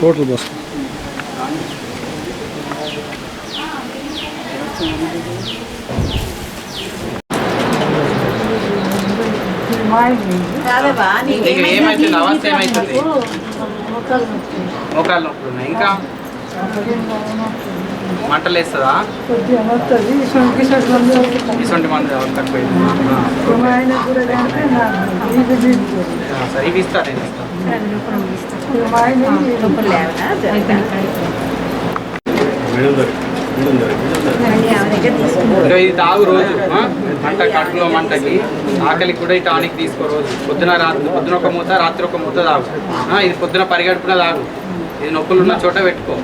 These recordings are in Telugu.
टोटल बस మోకాలు నొప్పులు ఇంకా మంటలు వేస్తుందా ఇటువంటి మంది తక్కువైంది సరే ఇవి ఇస్తా నేను ఇంకా ఇది తాగు రోజు మంట కడుపులో మంటకి ఆకలికి కూడా ఈ టానిక్ తీసుకో రోజు పొద్దున ఒక మూత రాత్రి ఒక మూత తాగు ఇది పొద్దున పరిగడుపున తాగు ఇది నొప్పులు ఉన్న చోట పెట్టుకో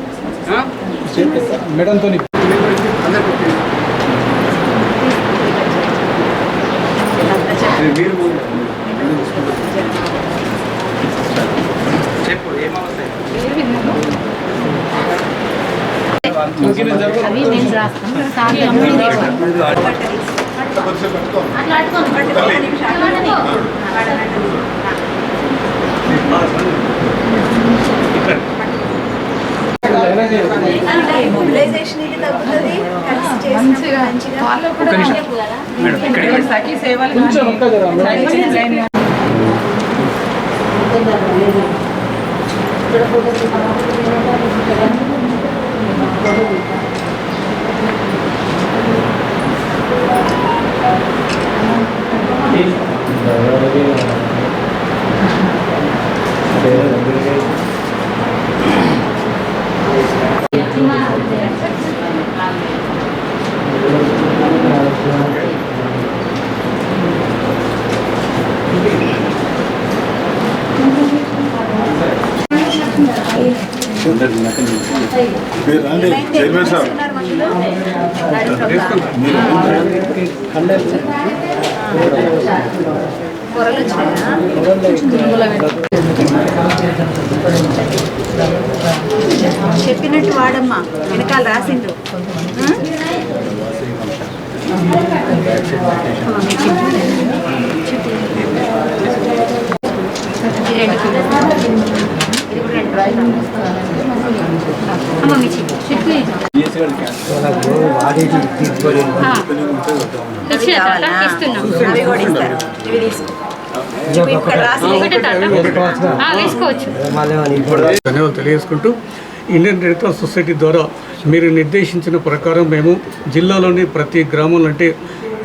మేడంతో చెప్పు ఏమవుతాయి మొబిలైజేషన్ ఇది తగ్గుతుంది సఖీ సేవలు చెప్పినట్టు వాడమ్మా వెనకాల రాసిండు ధన్యవాదాలు తెలియజేసుకుంటూ ఇండియన్ రెడ్ క్రాస్ సొసైటీ ద్వారా మీరు నిర్దేశించిన ప్రకారం మేము జిల్లాలోని ప్రతి గ్రామంలో అంటే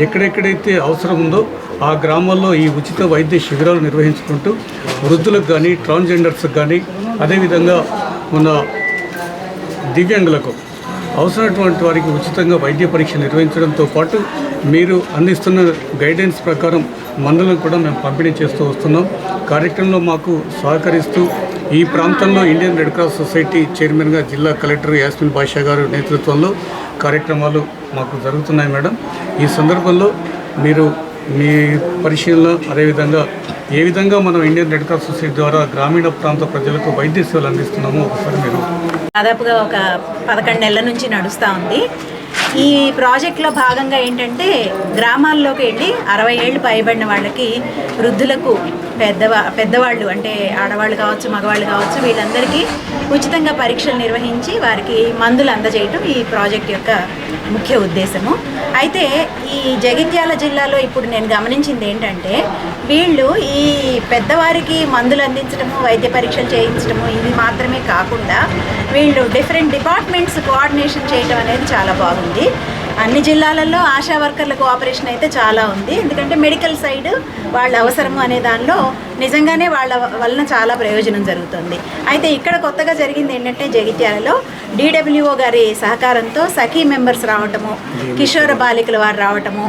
ఎక్కడెక్కడైతే అవసరం ఉందో ఆ గ్రామాల్లో ఈ ఉచిత వైద్య శిబిరాలు నిర్వహించుకుంటూ వృద్ధులకు కానీ ట్రాన్స్జెండర్స్కి కానీ అదేవిధంగా ఉన్న దివ్యాంగులకు అవసరమైనటువంటి వారికి ఉచితంగా వైద్య పరీక్ష నిర్వహించడంతో పాటు మీరు అందిస్తున్న గైడెన్స్ ప్రకారం మందులను కూడా మేము పంపిణీ చేస్తూ వస్తున్నాం. కార్యక్రమంలో మాకు సహకరిస్తూ ఈ ప్రాంతంలో ఇండియన్ రెడ్ క్రాస్ సొసైటీ చైర్మన్గా జిల్లా కలెక్టర్ యాస్మిన్ బాషా గారు నేతృత్వంలో కార్యక్రమాలు మాకు జరుగుతున్నాయి మేడం. ఈ సందర్భంలో మీరు మీ పరిశీలన అదేవిధంగా ఏ విధంగా మనం ఇండియన్ రెడ్ క్రాస్ సొసైటీ ద్వారా గ్రామీణ ప్రాంత ప్రజలకు వైద్య సేవలు అందిస్తున్నామో ఒకసారి మీరు. దాదాపుగా ఒక 11 నెలల నుంచి నడుస్తూ ఉంది. ఈ ప్రాజెక్ట్లో భాగంగా ఏంటంటే గ్రామాల్లోకి వెళ్ళి 60 ఏళ్ళు పైబడిన వాళ్ళకి, వృద్ధులకు, పెద్దవాళ్ళు అంటే ఆడవాళ్ళు కావచ్చు మగవాళ్ళు కావచ్చు వీళ్ళందరికీ ఉచితంగా పరీక్షలు నిర్వహించి వారికి మందులు అందజేయటం ఈ ప్రాజెక్ట్ యొక్క ముఖ్య ఉద్దేశము. అయితే ఈ జగిత్యాల జిల్లాలో ఇప్పుడు నేను గమనించింది ఏంటంటే వీళ్ళు ఈ పెద్దవారికి మందులు అందించడము, వైద్య పరీక్షలు చేయించడము ఇది మాత్రమే కాకుండా వీళ్ళు డిఫరెంట్ డిపార్ట్మెంట్స్ కోఆర్డినేషన్ చేయడం అనేది చాలా బాగుంది. అన్ని జిల్లాలలో ఆశా వర్కర్ల కోఆపరేషన్ అయితే చాలా ఉంది. ఎందుకంటే మెడికల్ సైడ్ వాళ్ళ అవసరము అనే దానిలో నిజంగానే వాళ్ళ వలన చాలా ప్రయోజనం జరుగుతుంది. అయితే ఇక్కడ కొత్తగా జరిగింది ఏంటంటే జగిత్యాలలో DWO గారి సహకారంతో సఖీ మెంబర్స్ రావటము, కిషోర బాలికల వారు రావటము,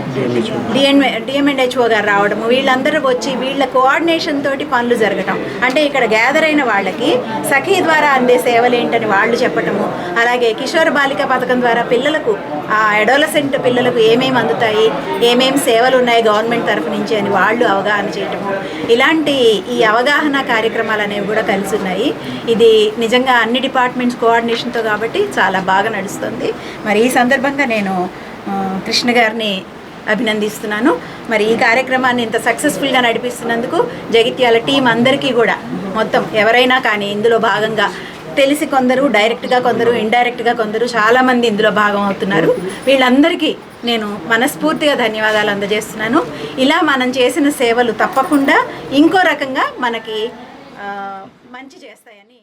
DMNHO గారు రావడము, వీళ్ళందరూ వచ్చి వీళ్ళ కోఆర్డినేషన్ తోటి పనులు జరగటం. అంటే ఇక్కడ గ్యాదర్ అయిన వాళ్ళకి సఖీ ద్వారా అందే సేవలు ఏంటని వాళ్ళు చెప్పటము, అలాగే కిషోర బాలిక పథకం ద్వారా పిల్లలకు ఆ అడోలసెంట్ పిల్లలకు ఏమేమి అందుతాయి, ఏమేమి సేవలు ఉన్నాయి గవర్నమెంట్ తరఫు నుంచి అని వాళ్ళు అవగాహన చేయటము, ఇలాంటి ఈ అవగాహన కార్యక్రమాలు అనేవి కూడా కలిసి ఉన్నాయి. ఇది నిజంగా అన్ని డిపార్ట్మెంట్స్ కోఆర్డినేషన్తో కాబట్టి చాలా బాగా నడుస్తుంది. మరి ఈ సందర్భంగా నేను కృష్ణ గారిని అభినందిస్తున్నాను. మరి ఈ కార్యక్రమాన్ని ఇంత సక్సెస్ఫుల్గా నడిపిస్తున్నందుకు జగిత్యాల టీం అందరికీ కూడా మొత్తం ఎవరైనా కానీ ఇందులో భాగంగా తెలిసి కొందరు డైరెక్ట్గా, కొందరు ఇండైరెక్ట్గా, కొందరు చాలామంది ఇందులో భాగం అవుతున్నారు. వీళ్ళందరికీ నేను మనస్ఫూర్తిగా ధన్యవాదాలు అందజేస్తున్నాను. ఇలా మనం చేసిన సేవలు తప్పకుండా ఇంకో రకంగా మనకి మంచి చేస్తాయని